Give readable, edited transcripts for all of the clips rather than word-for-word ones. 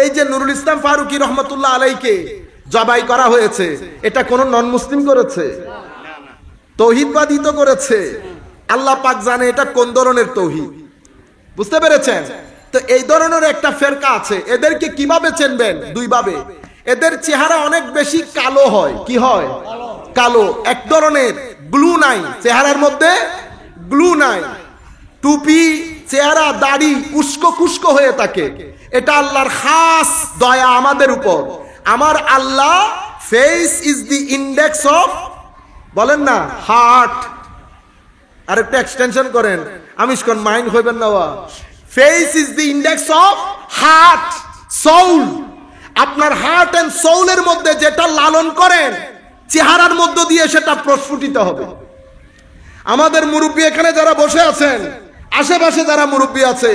এই যে নুরুল ইসলাম ফারুকী রহমতুল্লাহ আলাইকে জবাই করা হয়েছে, এটা কোন নন মুসলিম করেছে? তৌহিদবাদী তো করেছে। আল্লাহ পাক জানে এটা কোন ধরনের তৌহিদ। বুঝতে পেরেছেন? তো এই ধরনের একটা ফেরকা আছে। এদেরকে কিভাবে চিনবেন? দুই ভাবে। এদের চেহারা অনেক বেশি কালো হয়। কি হয়? কালো। এক ধরনের গ্লু নাই চেহারার মধ্যে, গ্লু নাই। টুপি, চেহারা, দাড়ি উস্কো খুস্কো হয়ে থাকে। এটা আল্লাহর খাস দয়া আমাদের উপর। আমার Allah face is the index of, বলেন না, হার্ট। আর একটা এক্সটেনশন করেন, আমিশকন মাইন্ড হইবেন না। Face is the index of heart, soul. আপনার হার্ট এন্ড সোলের মধ্যে যেটা লালন করেন, চেহারার মধ্য দিয়ে সেটা প্রস্ফুটিত হবে। আমাদের মুরব্বী এখানে যারা বসে আছেন, আশেপাশে যারা মুরব্বী আছে,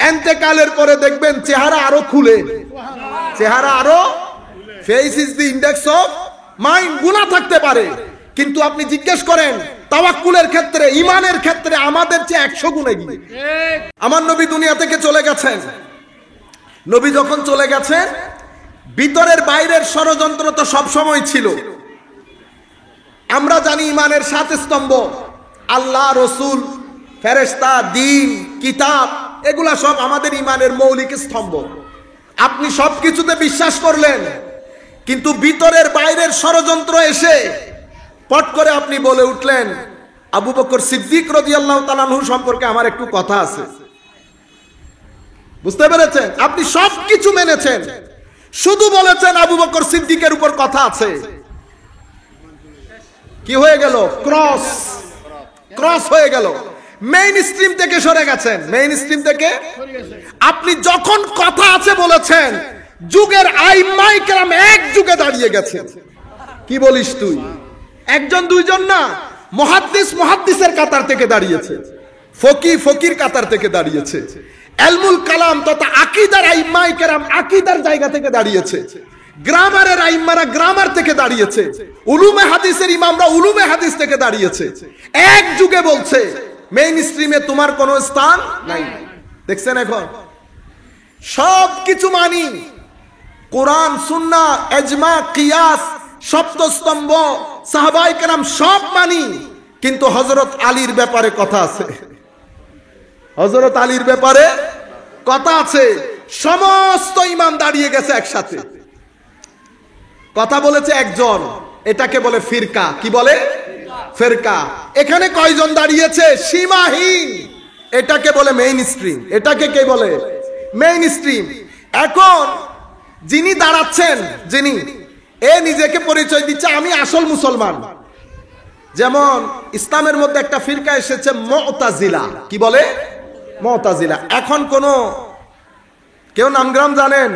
এন্তেকালের পরে দেখবেন চেহারা আরো খুলে, চেহারা আরো। Face is the index of mind. গুনাহ থাকতে পারে, কিন্তু আপনি জিজ্ঞেস করেন তাওয়াক্কুলের ক্ষেত্রে, ঈমানের ক্ষেত্রে আমাদের চেয়ে 100 গুণ এগিয়ে। আমার নবী দুনিয়া থেকে চলে গেছেন। নবী যখন চলে গেছেন, ভিতরের বাইরের ষড়যন্ত্র তো সব সময় ছিল। আমরা জানি ঈমানের 7 স্তম্ভ, আল্লাহ, রসুল, ফেরেশতা, দ্বীন, কিতাব, এগুলা সব আমাদের ঈমানের মৌলিক স্তম্ভ। আপনি সবকিছুতে বিশ্বাস করলেন, কিন্তু ভিতরের বাইরের ষড়যন্ত্র এসে পট করে আপনি বলে উঠলেন, আবু বকর সিদ্দিক রাদিয়াল্লাহু তাআলা আনহু সম্পর্কে আমার একটু কথা আছে। বুঝতে পেরেছেন? আপনি সবকিছু মেনেছেন, শুধু বলেছেন আবু বকর সিদ্দিকের উপর কথা আছে। কি হয়ে গেল? ক্রস, ক্রস হয়ে গেল। মেইন স্ট্রিম থেকে সরে গেছেন। মেইন স্ট্রিম থেকে আপনি যখন কথা আছে বলেছেন, যুগের আইম্মায়ে কেরাম এক যুগে দাঁড়িয়ে গেছেন। কি বলিস তুই? একজন দুইজন না, মুহাদ্দিস মুহাদ্দিসের কাতার থেকে দাঁড়িয়েছে, ফকিহ ফকির কাতার থেকে দাঁড়িয়েছে, ইলমুল কালাম তথা আকীদার আইম্মায়ে কেরাম আকীদার জায়গা থেকে দাঁড়িয়েছে, গ্রামারের আইম্মারা গ্রামার থেকে দাঁড়িয়েছে, উলুমে হাদিসের ইমামরা উলুমে হাদিস থেকে দাঁড়িয়েছে। এক যুগে বলছে মেইন স্ট্রিমে তোমার কোনো স্থান নাই। দেখছেন? এখন সব কিছু মানি, কোরআন, সুন্নাহ, ইজমা, কিয়াস, সপ্তস্তম্ভ, সাহাবায়ে কেরাম সব মানি, কিন্তু হযরত আলীর ব্যাপারে কথা আছে। হযরত আলীর ব্যাপারে কথা আছে। সমস্ত ইমাম দাঁড়িয়ে গেছে একসাথে, কথা বলেছে একজন, এটাকে বলে ফিরকা। কি বলে? ফিরকা। এখানে কয়জন দাঁড়িয়েছে? সীমাহীন। এটাকে বলে মেইন স্ট্রিম। এটাকে কে বলে? Main stream. এখন যিনি দাঁড়াচ্ছেন, যিনি নিজেকে পরিচয় দিচ্ছে আমি আসল মুসলমান। যেমন ইসলামের মধ্যে একটা ফিরকা এসেছে মুতাজিলা। কি বলে? মুতাজিলা। এখন কোন কেউ নামগ্রাম জানেন?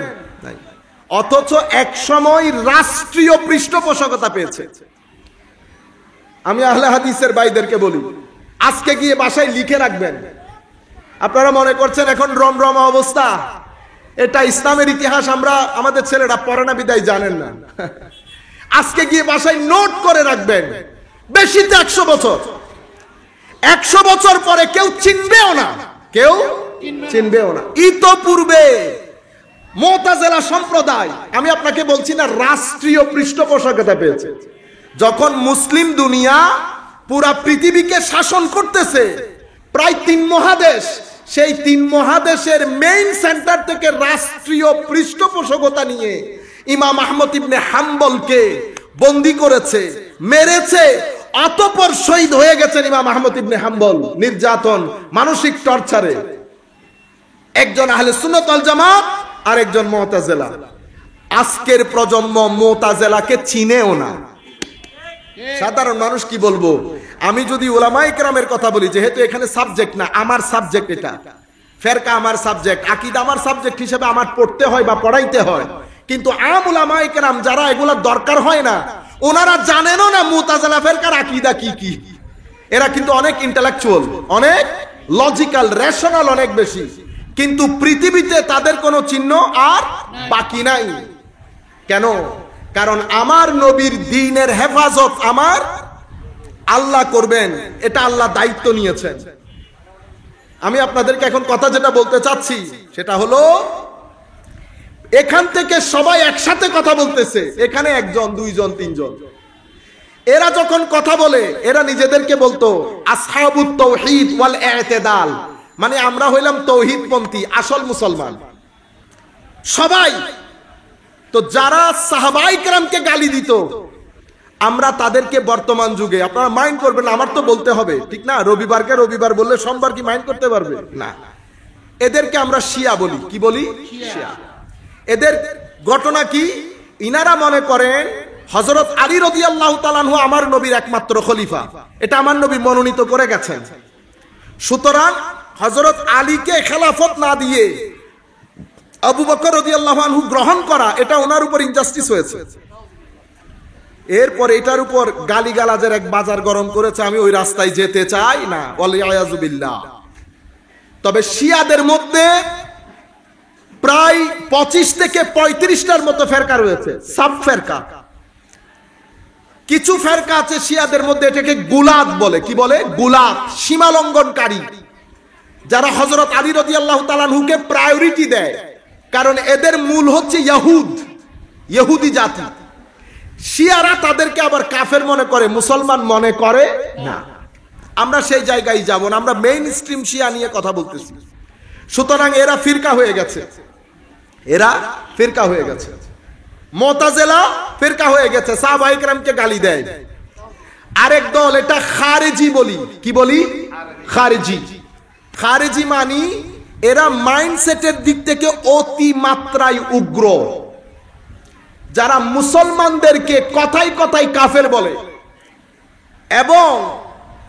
অথচ এক সময় রাষ্ট্রীয় পৃষ্ঠপোষকতা পেয়েছে। আমি আহলে হাদিসের ভাইদেরকে বলি, আজকে গিয়ে বাসায় লিখে রাখবেন। আপনারা মনে করছেন এখন রমরমা অবস্থা, এটা ইসলামের ইতিহাস আমরা আমাদের ছেলেরা পড়ে না বিদায় জানেন না। আজকে গিয়ে বাসায় নোট করে রাখবেন, বেশিতে 100 বছর, 100 বছর পরে কেউ চিনবেও না, কেউ চিনবেও না। ইতোপূর্বে মুতাজিলা সম্প্রদায়, আমি আপনাকে বলছি না, রাষ্ট্রীয় পৃষ্ঠপোষকতা পেয়েছে। যখন মুসলিম দুনিয়া পুরা পৃথিবীকে শাসন করতেছে, প্রায় 3 মহাদেশ, সেই 3 মহাদেশের মেইন সেন্টার থেকে রাষ্ট্রীয় পৃষ্ঠপোষকতা নিয়ে ইমাম আহমদ ইবনে হাম্বলকে বন্দী করেছে, মেরেছে, অতঃপর শহীদ হয়ে গেছেন ইমাম আহমদ ইবনে হাম্বল নির্যাতন, মানসিক টর্চারে। একজন আহলে সুন্নাত ওয়াল জামাত আর একজন মুতাজিলা। আজকের প্রজন্ম মুতাজিলাকে চিনেও না। সাধারণ মানুষ কি বলবো? আমি যদি উলামায়ে কেরামের কথা বলি, যেহেতু এখানে সাবজেক্ট না, আমার সাবজেক্ট এটা, ফেরকা আমার সাবজেক্ট, আকীদা আমার সাবজেক্ট হিসেবে আমার পড়তে হয় বা পড়াইতে হয়, কিন্তু আম উলামায়ে কেরাম যারা এগুলা দরকার হয় না, ওনারা জানেনও না মুতাজিলা ফেরকার আকীদা কি কি। এরা কিন্তু অনেক ইন্টেলেকচুয়াল, অনেক লজিক্যাল, রেশনাল অনেক বেশি, কিন্তু পৃথিবীতে তাদের কোনো চিহ্ন আর বাকি নাই। কেন? কারণ আমার নবীর দ্বীনের হেফাজত আমার আল্লাহ করবেন, এটা আল্লাহ দায়িত্ব নিয়েছেন। আমি আপনাদেরকে এখন কথা যেটা বলতে চাচ্ছি সেটা হলো, এখান থেকে সবাই একসাথে কথা বলতেছে, এখানে একজন, দুইজন, তিনজন। এরা যখন কথা বলে এরা নিজেদেরকে বলতো আসহাবুত তাওহীদ ওয়াল ইতিদাল, মানে আমরা হইলাম তৌহিদপন্থী, আসল মুসলমান সবাই। তো যারা সাহাবায়ে কেরামকে গালি দিত আমরা তাদেরকে বর্তমান যুগে, আপনারা মাইন্ড করবেন না, আমার তো বলতে হবে ঠিক না, রবিবারকে রবিবার বললে সোমবার কি মাইন্ড করতে পারবে না, এদেরকে আমরা শিয়া বলি। কি বলি? শিয়া। এদের ঘটনা কি, ইনারা মনে করেন হযরত আলী রাদিয়াল্লাহু তাআলা আনহু আমার নবীর একমাত্র খলিফা, এটা আমার নবী মনোনীত করে গেছেন। সুতরাং হযরত আলীকে খেলাফত না দিয়ে আবু বকর রাদিয়াল্লাহু আনহু গ্রহণ করা, এটা ওনার উপর ইনজাস্টিস হয়েছে। এরপর এটার উপর গালিগালাজের এক বাজার গরম করেছে, আমি ওই রাস্তায় যেতে চাই না, ওয়ালিয়াযু বিল্লাহ। তবে শিয়াদের মধ্যে প্রায় 25 থেকে 35টার মতো ফেরকা রয়েছে, সাব ফেরকা। কিছু ফেরকা আছে শিয়াদের মধ্যে, এটাকে গুলাত বলে। কি বলে? গুলাত, সীমালঙ্ঘনকারী, যারা হযরত আলী রাদিয়াল্লাহু তাআলা আনহুকে প্রায়োরিটি দেয়, কারণ এদের মূল হচ্ছে ইহুদি জাতি। শিয়ারা তাদেরকে আবার কাফের মনে করে, মুসলমান মনে করে না। আমরা সেই জায়গায় যাব না, আমরা মেইন স্ট্রিম শিয়া নিয়ে কথা বলতেছি। সুতরাং এরা ফিরকা হয়ে গেছে, এরা ফিরকা হয়ে গেছে। মুতাজিলা ফিরকা হয়ে গেছে, সাহাবায়ে কেরামকে গালি দেয়। আরেক দল, এটা খারেজি বলি। কি বলি? খারেজি। খারেজি মানি এরা মাইন্ডসেটের দিক থেকে অতি মাত্রায় উগ্র, যারা মুসলমানদেরকে কথায় কথায় কাফের বলে এবং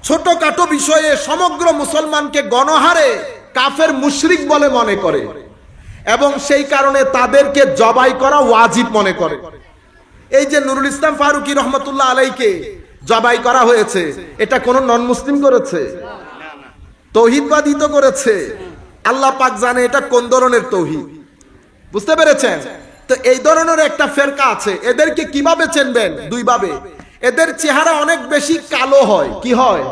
ছোটখাটো বিষয়ে সমগ্র মুসলমানকে গণহারে কাফের মুশরিক বলে মনে করে এবং সেই কারণে তাদেরকে জবাই করা ওয়াজিব মনে করে। এই যে নুরুল ইসলাম ফারুকী রহমতুল্লাহ আলাইকে জবাই করা হয়েছে, এটা কোন নন মুসলিম করেছে? তৌহিদবাদী তো করেছে। আল্লাহ পাক জানে এটা কোন ধরনের তৌহিদ। বুঝতে পেরেছেন? তো এই ধরনের একটা ফেরকা আছে। এদেরকে কিভাবে চিনবেন? দুই ভাবে। এদের চেহারা অনেক বেশি কালো হয়। কি হয়?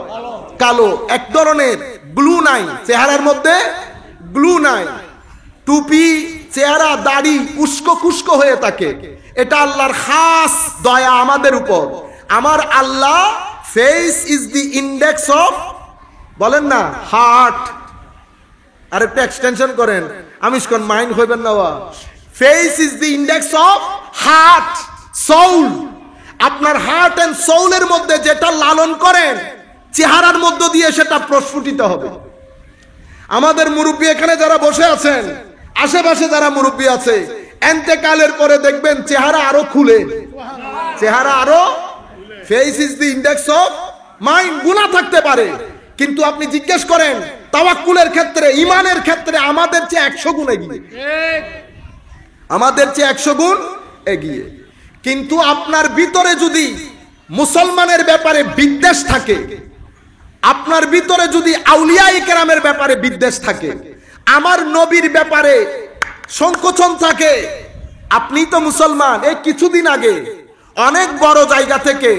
কালো, এক ধরনের ব্লু নাই, চেহারার মধ্যে ব্লু নাই। টুপি, চেহারা, দাড়ি উস্কো খুস্কো হয়ে থাকে। এটা আল্লাহর খাস দয়া আমাদের উপর। আমার Allah, face is the index of, বলেন না, হার্ট। আর একটা এক্সটেনশন করেন, আমিশকন মাইন্ড হইবেন না। Face is the index of heart, soul. আপনার হার্ট এন্ড সোলের মধ্যে যেটা লালন করেন, চেহারার মধ্য দিয়ে সেটা প্রস্ফুটিত হবে। আমাদের মুরব্বী এখানে যারা বসে আছেন, আশেপাশে যারা মুরব্বী আছে, এন্তেকালের পরে দেখবেন চেহারা আরো খুলে, চেহারা আরো। Face is the index of mind. গুনাহ থাকতে পারে, কিন্তু আপনি জিজ্ঞেস করেন তাওয়াক্কুলের ক্ষেত্রে, ঈমানের ক্ষেত্রে আমাদের চেয়ে 100 গুণ এগিয়ে, আমাদের চেয়ে 100 গুণ এগিয়ে। কিন্তু আপনার ভিতরে যদি মুসলমানের ব্যাপারে বিদ্বেষ থাকে, আপনার ভিতরে যদি আউলিয়ায়ে কেরামের ব্যাপারে বিদ্বেষ থাকে, আমার নবীর ব্যাপারে সংকোচন থাকে, আপনি তো মুসলমান। এই কিছুদিন আগে অনেক বড় জায়গা থেকে